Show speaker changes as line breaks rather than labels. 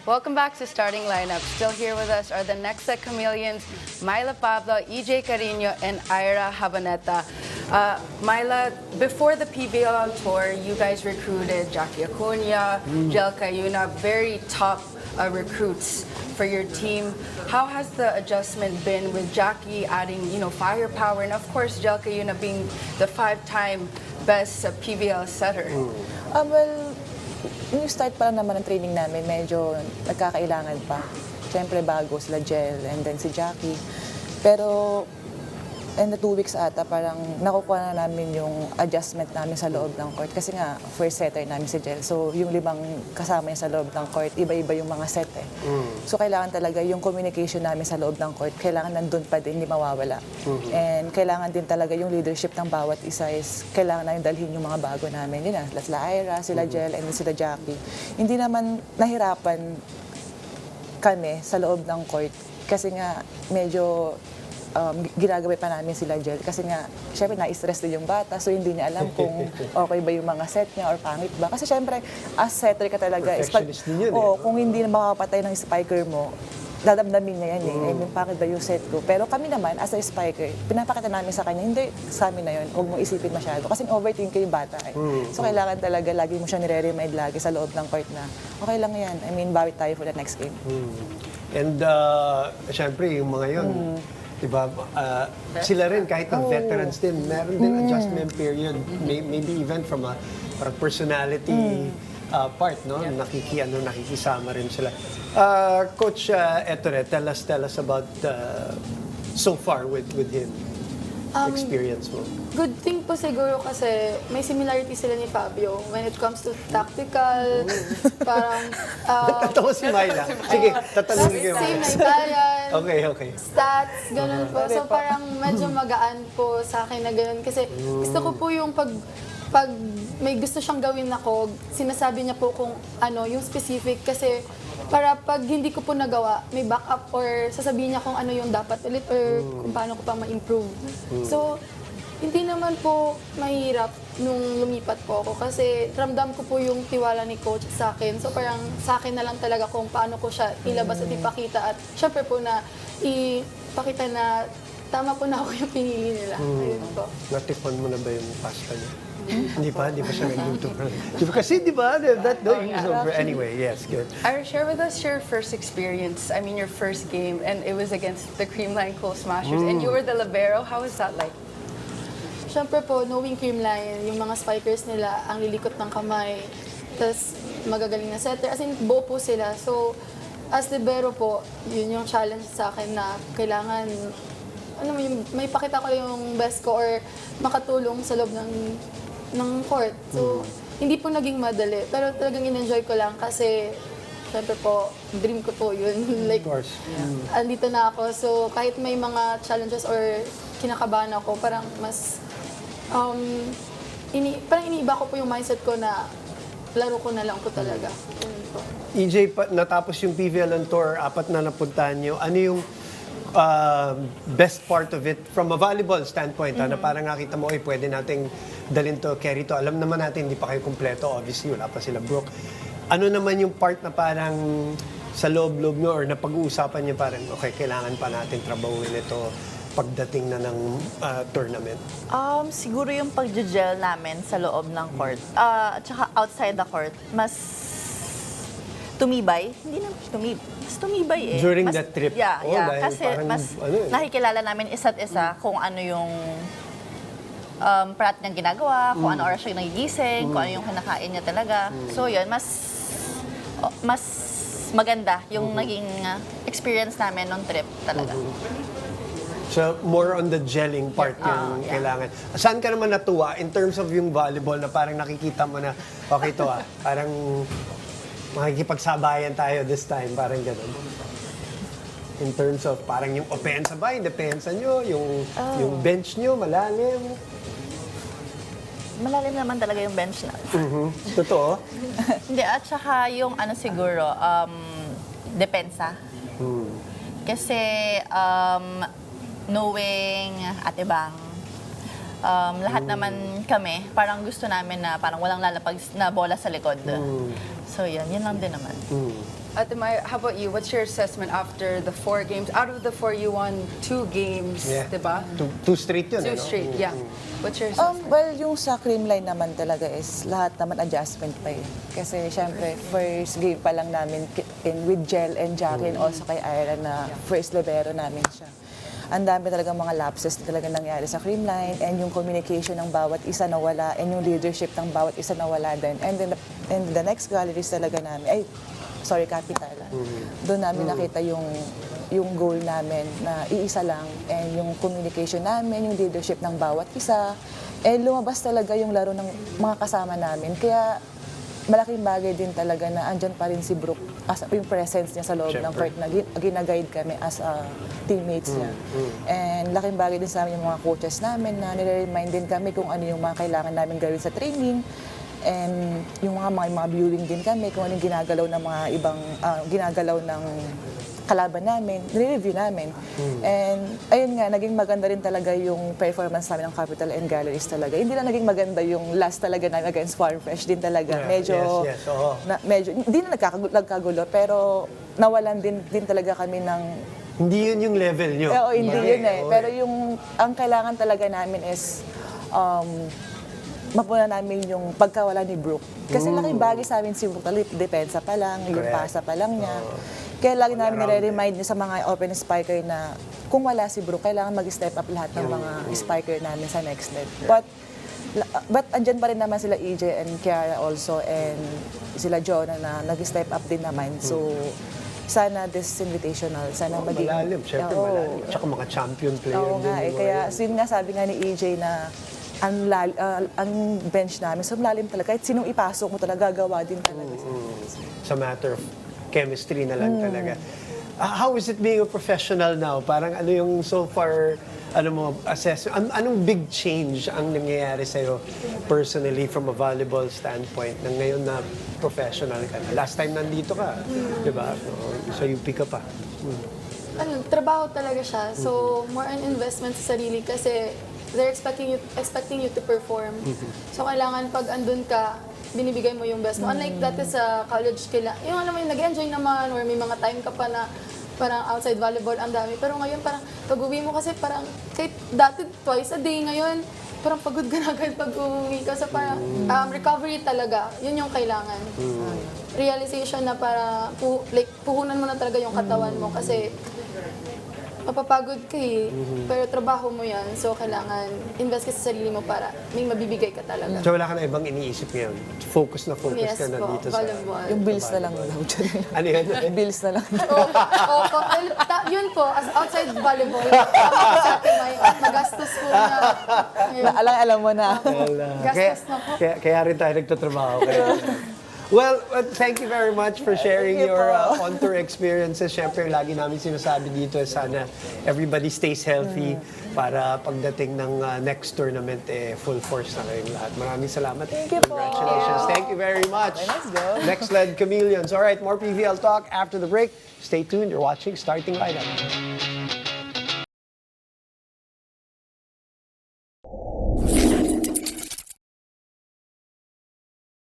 Welcome back to Starting Lineup. Still here with us are the Nexa Chameleons, Myla Pablo, EJ Carino, and Ira Habaneta. Myla, before the PBL tour, you guys recruited Jackie Acuna, Jel Cayuna, very top recruits for your team. How has the adjustment been with Jackie adding, firepower, and of course Jel Cayuna being the five-time best PBL setter?
Well, yung start pa lang naman ng training namin, medyo nagkakailangan pa. Siyempre bago sila Jel and then si Jackie. Pero in the 2 weeks ata, parang nakukuha na namin yung adjustment namin sa loob ng court. Kasi nga, first setter namin si Jel. So yung 5 kasama niya sa loob ng court, iba-iba yung mga set eh. So kailangan talaga yung communication namin sa loob ng court, kailangan nandun pa din, hindi mawawala. And kailangan din talaga yung leadership ng bawat isa is, kailangan namin dalhin yung mga bago namin. Yun na, sila Ira, sila Jel, and sila Jackie. Hindi naman nahirapan kami sa loob ng court kasi nga medyo ginagawin pa namin sila Jel kasi nga, syempre na-stress din yung bata so hindi niya alam kung okay ba yung mga set niya or pangit ba. Kasi syempre, as setter ka talaga,
perfectionist din yun
kung hindi na makapatay ng spiker mo, dadamdamin niya yan eh. I mean, pangit ba yung set ko? Pero kami naman, as a spiker, pinapakita namin sa kanya, hindi sa amin na yun, huwag mo isipin masyado. Kasi overthink yung bata eh. So kailangan talaga, lagi mo siya nire-remind lagi sa loob ng court na, okay lang yan. I mean, bawit tayo for the next game.
And syempre, yung mga yun, diba, sila rin, kahit ang veterans din, meron din adjustment period, maybe even from a parang personality part, no? Nakikisama rin sila. Coach Ettore, tell us about so far with him, experience mo.
Good thing po siguro kasi may similarity sila ni Fabio when it comes to tactical, parang
Tatawa si Myla. Sige, tatanungin ko.
same Nigerian,
Okay.
stats, ganun po. So parang medyo magaan po sa akin na ganun. Kasi gusto ko po yung pag may gusto siyang gawin ako, sinasabi niya po kung ano, yung specific. Kasi para pag hindi ko po nagawa, may backup or sasabihin niya kung ano yung dapat ulit or kung paano ko pa ma-improve. So, hindi naman po mahirap nung lumipat po ako kasi ramdam ko po yung tiwala ni coach sa akin. So parang sa akin na lang talaga kung paano ko siya ilabas at ipakita at syempre po na ipakita na tama po na ako yung pinili nila. Ayun po.
Natikman mo na ba yung pasta niya? Hindi pa siya nagluto. Kasi di ba, that is over. Anyway, yes, good.
Ira, share with us your first experience, your first game, and it was against the Creamline Coal Smashers, and you were the libero. How was that like?
Siyempre po, knowing Creamline, yung mga spikers nila, ang lilikot ng kamay, tapos magagaling na setter, as in, buo po sila. So, as libero po, yun yung challenge sa akin na kailangan, may pakita ko yung best ko or makatulong sa loob ng court. So, hindi po naging madali, pero talagang in-enjoy ko lang kasi, siyempre po, dream ko po yun. Like,
Of course.
andito na ako. So, kahit may mga challenges or kinakabahan ako, parang mas parang iniiba ko po yung mindset ko na laro ko na lang po talaga. Ganun po.
EJ, natapos yung PVL on tour, 4 na napuntahan niyo. Ano yung best part of it from a volleyball standpoint? Na parang nakita mo, pwede nating dalhin to, carry to. Alam naman natin, hindi pa kayo kumpleto. Obviously, wala pa sila Brooke. Ano naman yung part na parang sa loob-loob nyo or napag-uusapan nyo parang, okay, kailangan pa natin trabahuin ito pagdating na ng tournament?
Siguro yung pag-gel namin sa loob ng court. At saka outside the court, mas tumibay. Hindi na tumibay. Mas tumibay eh.
During
mas,
that trip?
Yeah.
Dahil
Kasi
parang,
mas nakikilala namin isa't isa kung ano yung parat niyang ginagawa, kung ano oras siya nagigising, kung ano yung kinakain niya talaga. So yun, mas maganda yung naging experience namin nung trip talaga.
So, more on the gelling part yung kailangan. Saan ka naman natuwa in terms of yung volleyball na parang nakikita mo na, okay to parang makikipagsabayan tayo this time, parang gano'n. In terms of parang yung opensa ba, yung depensa nyo, yung bench nyo, malalim.
Malalim naman talaga yung bench na.
Totoo?
Hindi, at saka yung siguro, depensa. Kasi, knowing Ate Bang, lahat naman kami, parang gusto namin na parang walang lalapag na bola sa likod. So yun lang din naman.
Ate Mai, how about you? What's your assessment after the 4 games? Out of the 4, you won 2 games,
Yeah.
diba?
Two straight yun,
2
ano?
straight, yeah. What's your assessment?
Well, yung sa Creamline naman talaga is lahat naman adjustment pa eh. Kasi syempre, first game pa lang namin with Jel and Jackie and also kay Ira na first libero namin siya. Ang dami talaga mga lapses na talaga nangyari sa Creamline and yung communication ng bawat isa nawala and yung leadership ng bawat isa nawala din. And then the next galleries talaga namin, Capitala. Doon namin nakita yung goal namin na iisa lang and yung communication namin, yung leadership ng bawat isa. And lumabas talaga yung laro ng mga kasama namin. Kaya malaking bagay din talaga na andyan pa rin si Brooke as yung presence niya sa loob ng court na ginaguide kami as teammates niya. And laking bagay din sa amin yung mga coaches namin na nire-remind din kami kung ano yung mga kailangan namin gawin sa training. And yung mga viewing din kami kung ano yung ginagalaw ng mga ibang ginagalaw ng kalaban namin, nire-review namin. And ayun nga, naging maganda rin talaga yung performance namin ng Capital and Galleries talaga. Hindi lang naging maganda yung last talaga namin against Farm Fresh din talaga.
Yeah,
Medyo,
yes, oo.
medyo, hindi na nagkagulo, pero nawalan din talaga kami ng
Hindi yun yung level nyo.
Oo, hindi yun eh.
Oo,
Pero ang kailangan talaga namin is mapuna namin yung pagkawala ni Brooke. Kasi laking bagay sa amin si Brooke, depensa pa lang, yung
Correct.
pasa pa lang niya. Kaya lagi namin nire-remind niya sa mga open spiker na kung wala si Brooke, kailangan mag-step up lahat ng mga spiker namin sa next net. But andyan pa rin naman sila EJ and Kiara also and sila Jonah na nag-step up din naman. So, sana this invitational, sana maging...
Malalim, syempre
Oo.
malalim. Tsaka mga champion player
Oo
din.
nga eh.
yung
Kaya
mga-
yun nga sabi nga ni EJ na ang bench namin, so malalim talaga. Kahit sinong ipasok mo talaga, gagawa din talaga.
Sa matter of chemistry na lang talaga. How is it being a professional now? Parang ano yung so far, anong big change ang nangyayari sa'yo personally from a volleyball standpoint na ngayon na professional ka na? Last time nandito ka, di ba? Sa UP ka pa.
Trabaho talaga siya. So, more on investment sa sarili kasi they're expecting you to perform. So, kailangan pag andun ka, binibigay mo yung best mo. Unlike dati sa college, yung alam mo yung nag-enjoy naman or may mga time ka pa na parang outside volleyball, ang dami. Pero ngayon parang pag-uwi mo kasi parang kahit dati twice a day ngayon, parang pagod ka na agad pag uwi ka. So parang recovery talaga, yun yung kailangan. Realization na para puhunan mo na talaga yung katawan mo kasi mapapagod ka eh. Pero trabaho mo yan. So, kailangan invest ka sa sarili mo para may mabibigay ka talaga.
So wala ka na ibang iniisip ngayon? Focus
Yes
ka na
po,
dito sa...
volleyball.
Yung bills na lang daw dyan.
Ano yan?
Bills na lang.
Yun po, as outside volleyball, sa atin may magastos po na.
Alam mo na.
Gastos na po.
Kaya rin tayo nagtatrabaho. Well, thank you very much for sharing
Thank you
your
po.
on-tour experiences. Siyempre, lagi namin sinasabi dito, sana everybody stays healthy para pagdating ng next tournament, full force na kayong lahat. Maraming salamat.
Thank you po.
Congratulations. Thank you very much.
Let's go.
Next led Chameleons. All right, more PVL talk after the break. Stay tuned. You're watching Starting Lineup.